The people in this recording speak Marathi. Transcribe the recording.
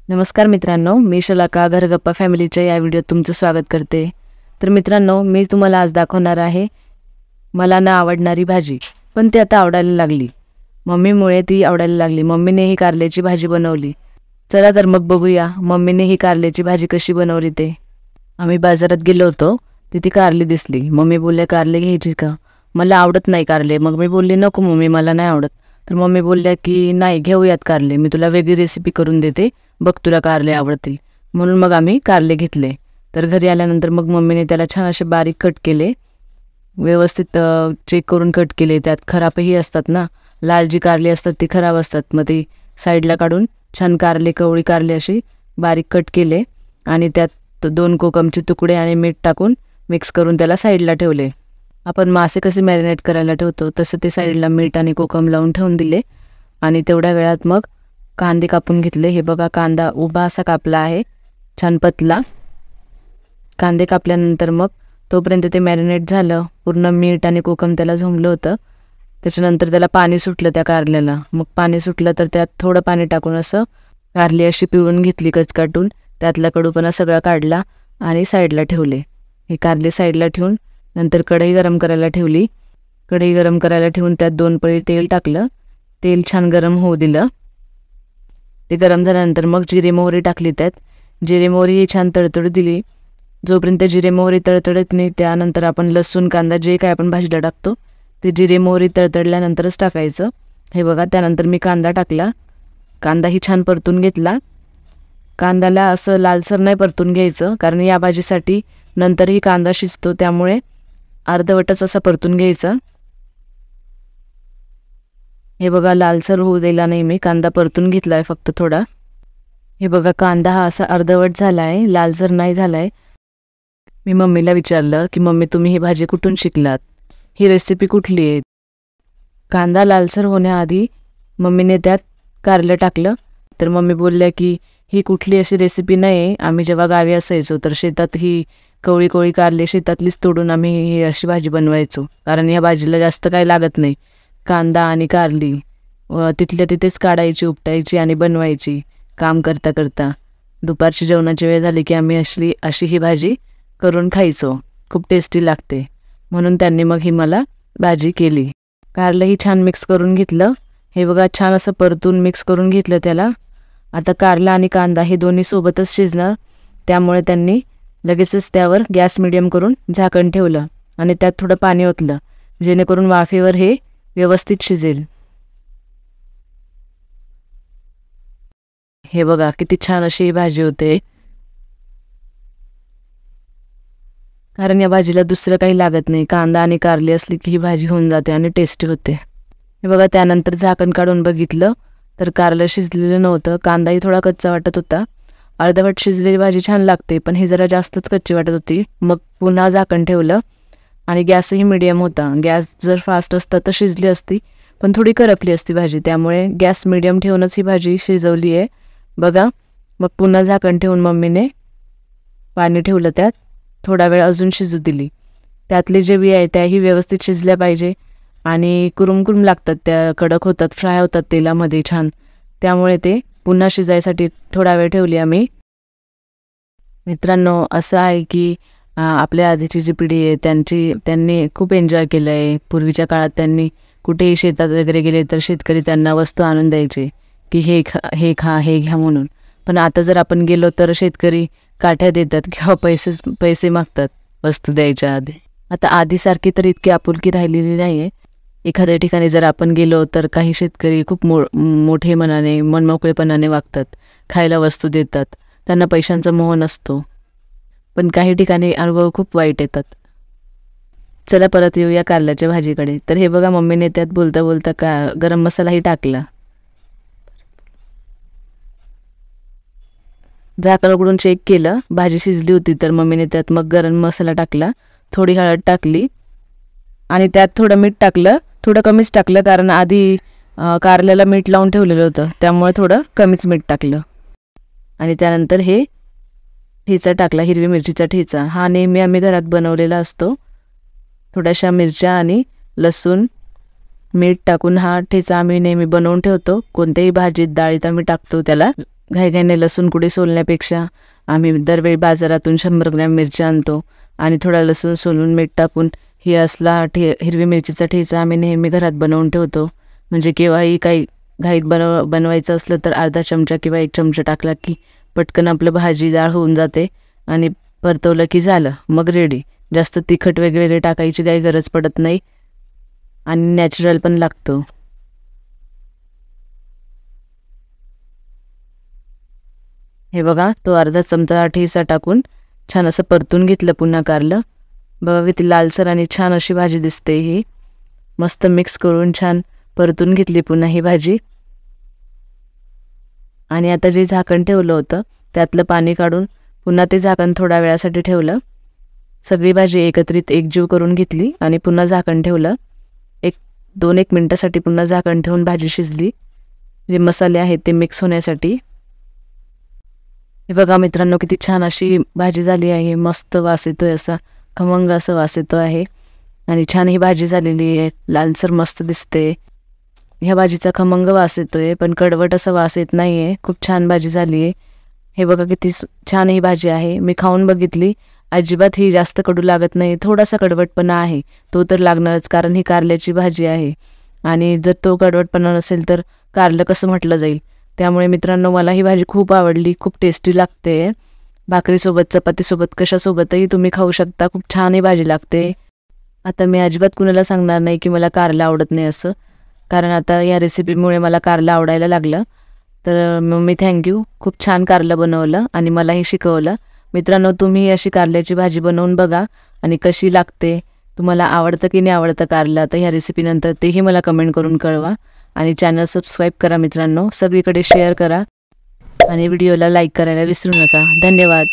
नमस्कार मित्रांनो, मी शलाका घरगप्पा फॅमिलीच्या या व्हिडिओत तुमचं स्वागत करते। तर मित्रांनो, मी तुम्हाला आज दाखवणार आहे मला न आवडणारी भाजी, पण ती आता आवडायला लागली। मम्मीमुळे ती आवडायला लागली। मम्मीने ही कारल्याची भाजी बनवली। चला तर मग बघूया मम्मीने ही कारल्याची भाजी कशी बनवली ते। आम्ही बाजारात गेलो होतो, तिथे कारली दिसली। मम्मी बोलले कारले घ्यायची का? मला आवडत नाही कारले। मग मी बोलली नको मम्मी, मला नाही आवडत। तर मम्मी बोलल्या की नाही, घेऊयात कारले, मी तुला वेगळी रेसिपी करून देते, बघ तुला कारले आवडतील। म्हणून मग आम्ही कारले घेतले। तर घरी आल्यानंतर मग मम्मीने त्याला छान असे बारीक कट केले, व्यवस्थित चेक करून कट केले। त्यात खराबही असतात ना, लाल जी कारली असतात ती खराब असतात, मग ती साईडला काढून छान कारले, कवळी कारले अशी बारीक कट केले आणि त्यात 2 कोकमचे तुकडे आणि मीठ टाकून मिक्स करून त्याला साईडला ठेवले। आपण मासे कसे मॅरिनेट करायला ठेवतो तसं ते साईडला मीठ आणि कोकम लावून ठेवून दिले। आणि तेवढ्या वेळात मग कांदे कापून घेतले। हे बघा, कांदा उभा असा कापला आहे, छान पतला। कांदे कापल्यानंतर मग तोपर्यंत ते मॅरिनेट झालं, पूर्ण मीठ आणि कोकम त्याला झोंबलं होतं। त्याच्यानंतर त्याला पाणी सुटलं त्या कारल्याला। मग पाणी सुटलं तर त्यात थोडं पाणी टाकून असं कारली अशी पिळून घेतली कचकाटून, त्यातला कडूपणा सगळा काढला आणि साईडला ठेवले। हे कारले साईडला ठेवून नंतर कढई गरम करायला ठेवली। कढई गरम करायला ठेवून त्यात 2 पळी तेल टाकलं। तेल छान गरम होऊ दिलं। ते गरम झाल्यानंतर मग जिरे मोहरी टाकली। त्यात जिरे मोहरी छान तडतडू दिली। जोपर्यंत जिरे मोहरी तडतडत नाही त्यानंतर आपण लसूण कांदा जे काय आपण भाजीला टाकतो ते जिरे मोहरी तडतडल्यानंतरच टाकायचं। हे बघा, त्यानंतर मी कांदा टाकला। कांदाही छान परतून घेतला। कांद्याला असं लालसर नाही परतून घ्यायचं, कारण या भाजीसाठी नंतरही कांदा शिजतो, त्यामुळे अर्धवटच असा परतून घ्यायचा। हे बघा, लालसर होऊ दिला नाही मी, कांदा परतून घेतलाय फक्त थोडा। हे बघा, कांदा हा असा अर्धवट झालाय, लालसर नाही झालाय। मी मम्मीला विचारलं की मम्मी, तुम्ही ही भाजी कुठून शिकलात? ही रेसिपी कुठली आहे? कांदा लालसर होण्याआधी मम्मीने त्यात कारलं टाकलं। तर मम्मी बोलल्या की ही कुठली अशी रेसिपी नाही, आम्ही जेव्हा गावी असायचो तर शेतात ही कवळी कवळी कारले शेतातलीच तोडून आम्ही ही अशी भाजी बनवायचो, कारण या भाजीला जास्त काही लागत नाही। कांदा आणि कारली तिथल्या तिथेच काढायची, उपटायची आणि बनवायची काम करता करता। दुपारची जेवणाची वेळ झाली की आम्ही अशी ही भाजी करून खायचो, खूप टेस्टी लागते। म्हणून त्यांनी मग ही मला भाजी केली। कारलंही छान मिक्स करून घेतलं। हे बघा, छान असं परतून मिक्स करून घेतलं त्याला। आता कारला आणि कांदा हे दोन्ही सोबतच शिजणार, त्यामुळे त्यांनी लगेचच त्यावर गॅस मिडियम करून झाकण ठेवलं आणि त्यात थोडं पाणी ओतलं, जेणेकरून वाफेवर हे व्यवस्थित शिजेल। हे बघा, किती छान अशी ही भाजी होते, कारण या भाजीला दुसरं काही लागत नाही। कांदा आणि कारली असली की ही भाजी होऊन जाते आणि टेस्टी होते। हे बघा, त्यानंतर झाकण काढून बघितलं तर कारलं शिजलेलं नव्हतं, कांदाही थोडा कच्चा वाटत होता। अर्धवट शिजलेली भाजी छान लागते, पण ही जरा जास्तच कच्ची वाटत होती। मग पुन्हा झाकण ठेवलं आणि गॅसही मिडियम होता। गॅस जर फास्ट असता तर शिजली असती, पण थोडी करपली असती भाजी, त्यामुळे गॅस मिडियम ठेवूनच ही भाजी शिजवली आहे। बघा, मग पुन्हा झाकण ठेवून मम्मीने पाणी ठेवलं, त्यात थोडा वेळ अजून शिजू दिली। त्यातले जे बी आहे त्याही व्यवस्थित शिजल्या पाहिजे आणि कुरुम लागतात, त्या कडक होतात, फ्राय होतात तेलामध्ये छान, त्यामुळे ते पुन्हा शिजायसाठी थोडा वेळ ठेवली आम्ही। मित्रांनो, असं आहे की आपल्या आधीची जी पिढी आहे त्यांनी खूप एन्जॉय केलं आहे। पूर्वीच्या काळात त्यांनी कुठेही शेतात वगैरे गेले तर शेतकरी त्यांना वस्तू आणून द्यायचे की हे खा हे घ्या म्हणून। पण आता जर आपण गेलो तर शेतकरी काठ्या देतात किंवा पैसे मागतात वस्तू द्यायच्या आधी। आता आधीसारखी तर इतकी आपुलकी राहिलेली नाही आहे। एखाद्या ठिकाणी जर आपण गेलो तर काही शेतकरी खूप मोठे मनाने, मनमोकळेपणाने वागतात, खायला वस्तू देतात, त्यांना पैशांचा मोह नसतो। पण काही ठिकाणी अनुभव खूप वाईट येतात। चला परत येऊया कारल्याच्या भाजीकडे। तर हे बघा, मम्मीने त्यात बोलता बोलता गरम मसालाही टाकला। झाकण उघडून चेक केलं, भाजी शिजली होती, तर मम्मीने त्यात मग गरम मसाला टाकला, थोडी हळद टाकली आणि त्यात थोडं मीठ टाकलं। थोडं कमीच टाकलं, कारण आधी कारल्याला मीठ लावून ठेवलेलं होतं, त्यामुळे थोडं कमीच मीठ टाकलं। आणि त्यानंतर हे ठेचा टाकला, हिरवी मिरचीचा ठेचा। हा नेहमी आम्ही घरात बनवलेला असतो। थोड्याशा मिरच्या आणि लसूण, मीठ टाकून हा ठेचा आम्ही नेहमी बनवून ठेवतो। कोणत्याही भाजीत, डाळीत आम्ही टाकतो त्याला। घाईघाईने लसूण कुडी सोलण्यापेक्षा आम्ही दरवेळी बाजारातून 100 ग्रॅम मिरच्या आणतो आणि थोडा लसूण सोलून मीठ टाकून ही असला हिरवी मिरचीचा ठेचा आम्ही नेहमी घरात बनवून ठेवतो. म्हणजे केव्हाही काही घाईत बनवायचं असलं तर अर्धा चमचा किंवा 1 चमचा टाकला की पटकन आपलं भाजी जाळ होऊन जाते आणि परतवलं की झालं, मग रेडी. जास्त तिखट वगैरे टाकायची काही गरज पडत नाही आणि नॅचरल पण लागतो. हे बघा, तो अर्धा चमचा ठेचा टाकून छान असं परतून घेतलं पुन्हा कारलं. बघा किती लालसर आणि छान अशी भाजी दिसते. ही मस्त मिक्स करून छान परतून घेतली पुन्हा ही भाजी. आणि आता जे झाकण ठेवलं होतं त्यातलं पाणी काढून पुन्हा ते झाकण थोड्या वेळासाठी ठेवलं. सगळी भाजी एकत्रित एकजीव करून घेतली आणि पुन्हा झाकण ठेवलं. 2-1 मिनटासाठी पुन्हा झाकण ठेवून भाजी शिजली. जे मसाले आहेत ते मिक्स होण्यासाठी. हे बघा मित्रांनो, किती छान अशी भाजी झाली आहे. मस्त वास येतोय, असा खमंग असं वास येतो आहे आणि छान ही भाजी झालेली आहे. लालसर मस्त दिसते. ह्या भाजीचा खमंग वास येतोय पण कडवट असा वास येत नाही आहे. खूप छान भाजी झाली आहे. हे बघा किती छान ही भाजी आहे. मी खाऊन बघितली, अजिबात ही जास्त कडू लागत नाही. थोडासा कडवटपणा आहे, तो तर लागणारच कारण ही कारल्याची भाजी आहे आणि जर तो कडवटपणा नसेल तर कारलं कसं म्हटलं जाईल. त्यामुळे मित्रांनो, मला ही भाजी खूप आवडली. खूप टेस्टी लागते. भाकरीसोबत, चपातीसोबत, कशासोबतही तुम्ही खाऊ शकता. खूप छान ही भाजी लागते. आता मी अजिबात कुणाला सांगणार नाही की मला कारलं आवडत नाही असं, कारण आता या रेसिपीमुळे मला कारलं आवडायला लागलं. तर मम्मी थँक्यू, खूप छान कारलं बनवलं आणि मलाही शिकवलं. मित्रांनो, तुम्ही अशी कारल्याची भाजी बनवून बघा आणि कशी लागते, तुम्हाला आवडतं की नाही आवडतं कारलं आता ह्या रेसिपीनंतर, तेही मला कमेंट करून कळवा. आणि चॅनल सबस्क्राईब करा मित्रांनो, सगळीकडे शेअर करा आणि व्हिडिओला लाईक करायला विसरू नका. धन्यवाद.